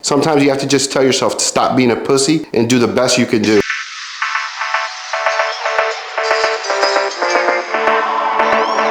Sometimes you have to just tell yourself to stop being a pussy and do the best you can do.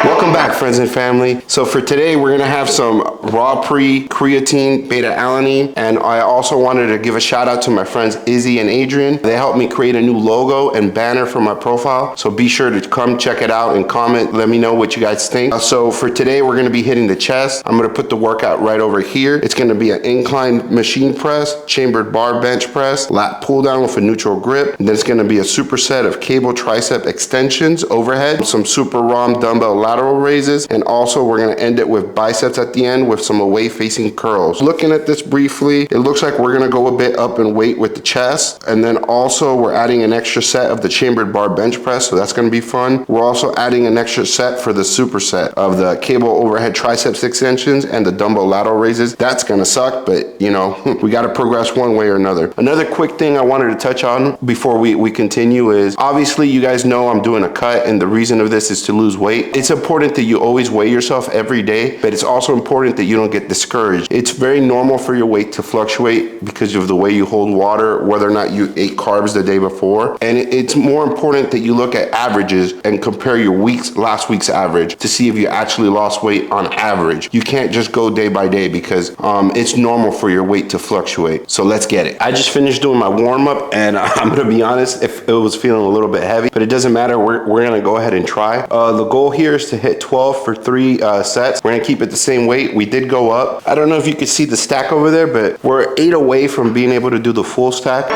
Welcome back, friends and family. So for today, we're gonna have some raw pre-creatine beta-alanine, and I also wanted to give a shout out to my friends Izzy and Adrian. They helped me create a new logo and banner for my profile, so be sure to come check it out and comment. Let me know what you guys think. So for today, we're gonna be hitting the chest. I'm gonna put the workout right over here. It's gonna be an incline machine press, chambered bar bench press, lat pull down with a neutral grip, and then it's gonna be a superset of cable tricep extensions overhead, some super ROM dumbbell lateral raises, and also we're going to end it with biceps at the end with some away facing curls. Looking at this briefly, it looks like we're going to go a bit up in weight with the chest, and then also we're adding an extra set of the chambered bar bench press, so that's going to be fun. We're also adding an extra set for the superset of the cable overhead triceps extensions and the dumbbell lateral raises. That's going to suck, but you know, we got to progress one way or another. Another quick thing I wanted to touch on before we continue is, obviously you guys know I'm doing a cut, and the reason of this is to lose weight. It's important that you always weigh yourself every day, but it's also important that you don't get discouraged. It's very normal for your weight to fluctuate because of the way you hold water, whether or not you ate carbs the day before. And it's more important that you look at averages and compare your last week's average to see if you actually lost weight on average. You can't just go day by day because it's normal for your weight to fluctuate. So let's get it. I just finished doing my warm up, and I'm gonna be honest, if it was feeling a little bit heavy, but it doesn't matter. We're gonna go ahead and try. The goal here is to hit 12 for 3 sets. We're gonna keep it the same weight. We did go up. I don't know if you could see the stack over there, but we're 8 away from being able to do the full stack.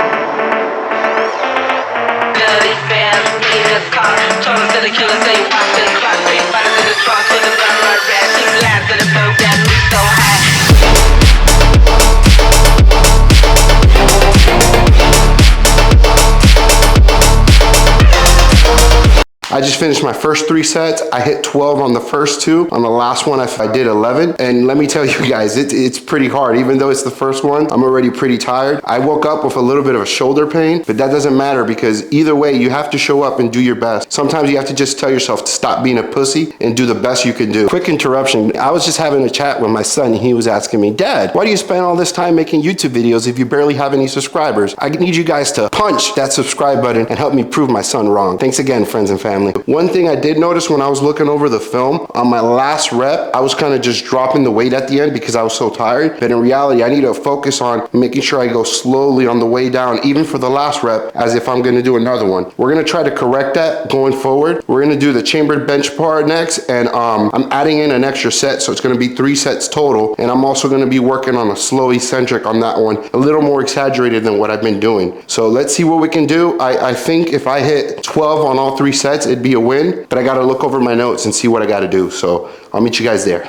I just finished my first 3 sets. I hit 12 on the first 2. On the last one, I did 11. And let me tell you guys, it's pretty hard. Even though it's the first one, I'm already pretty tired. I woke up with a little bit of a shoulder pain, but that doesn't matter because either way, you have to show up and do your best. Sometimes you have to just tell yourself to stop being a pussy and do the best you can do. Quick interruption. I was just having a chat with my son. He was asking me, Dad, why do you spend all this time making YouTube videos if you barely have any subscribers? I need you guys to punch that subscribe button and help me prove my son wrong. Thanks again, friends and family. One thing I did notice when I was looking over the film, on my last rep, I was kind of just dropping the weight at the end because I was so tired. But in reality, I need to focus on making sure I go slowly on the way down, even for the last rep, as if I'm going to do another one. We're going to try to correct that going forward. We're going to do the chambered bench bar next, and I'm adding in an extra set, so it's going to be 3 sets total. And I'm also going to be working on a slow eccentric on that one, a little more exaggerated than what I've been doing. So let's see what we can do. I think if I hit 12 on all 3 sets, it'd be a win, but I got to look over my notes and see what I got to do. So I'll meet you guys there.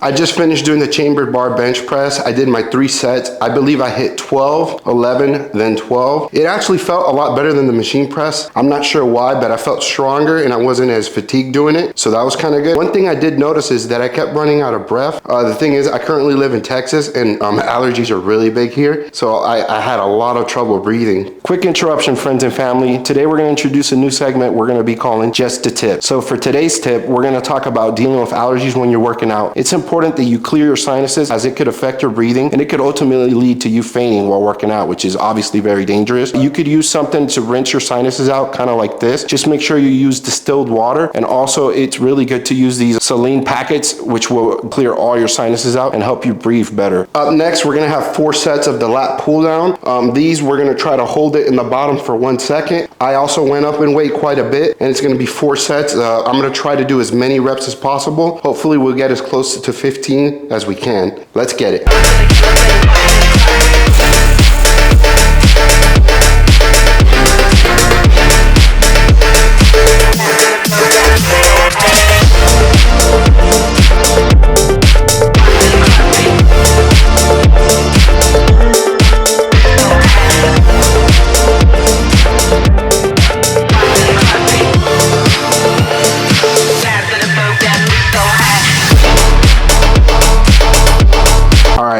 I just finished doing the chambered bar bench press. I did my 3 sets. I believe I hit 12, 11, then 12. It actually felt a lot better than the machine press. I'm not sure why, but I felt stronger and I wasn't as fatigued doing it. So that was kind of good. One thing I did notice is that I kept running out of breath. The thing is, I currently live in Texas and allergies are really big here. So I had a lot of trouble breathing. Quick interruption, friends and family. Today we're going to introduce a new segment we're going to be calling Just a Tip. So for today's tip, we're going to talk about dealing with allergies when you're working out. It's important that you clear your sinuses as it could affect your breathing, and it could ultimately lead to you fainting while working out, which is obviously very dangerous. You could use something to rinse your sinuses out, kind of like this. Just make sure you use distilled water, and also it's really good to use these saline packets, which will clear all your sinuses out and help you breathe better. Up next, we're going to have 4 sets of the lat pull down. These we're going to try to hold it in the bottom for 1 second. I also went up in weight quite a bit, and it's going to be 4 sets. I'm going to try to do as many reps as possible. Hopefully we'll get as close to 15 as we can. Let's get it.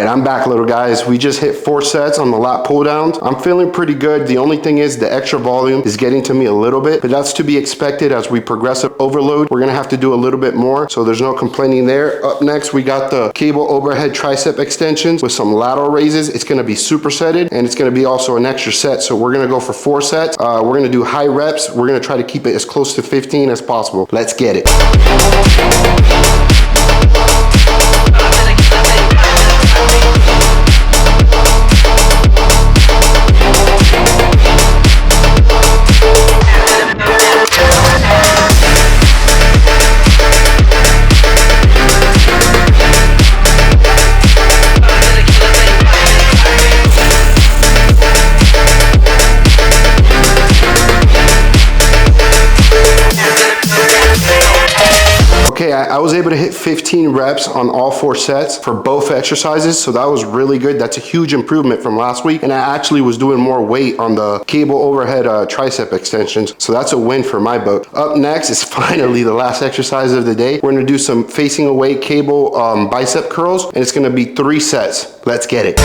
I'm back, little guys. just hit 4 sets on the lat pull downs. I'm feeling pretty good. The only thing is the extra volume is getting to me a little bit, but that's to be expected. As we progressive overload, we're gonna have to do a little bit more, so there's no complaining there. Up next, we got the cable overhead tricep extensions with some lateral raises. It's gonna be supersetted, and it's gonna be also an extra set, so we're gonna go for 4 sets. We're gonna do high reps. We're gonna try to keep it as close to 15 as possible. Let's get it. Okay, I was able to hit 15 reps on all 4 sets for both exercises, so that was really good. That's a huge improvement from last week, and I actually was doing more weight on the cable overhead tricep extensions, so that's a win for my book. Up next is finally the last exercise of the day. We're gonna do some facing away cable bicep curls, and it's gonna be 3 sets. Let's get it.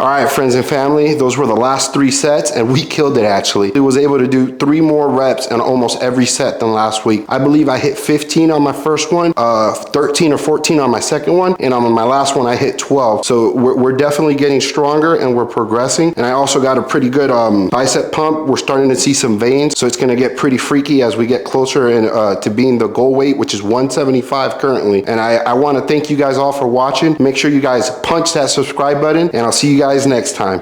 Alright, friends and family, those were the last 3 sets, and we killed it actually. I was able to do 3 more reps in almost every set than last week. I believe I hit 15 on my first one, 13 or 14 on my second one, and on my last one I hit 12. So we're definitely getting stronger and we're progressing. And I also got a pretty good bicep pump. We're starting to see some veins, so it's gonna get pretty freaky as we get closer to being the goal weight, which is 175 currently. And I wanna thank you guys all for watching. Make sure you guys punch that subscribe button, and I'll see you guys next time.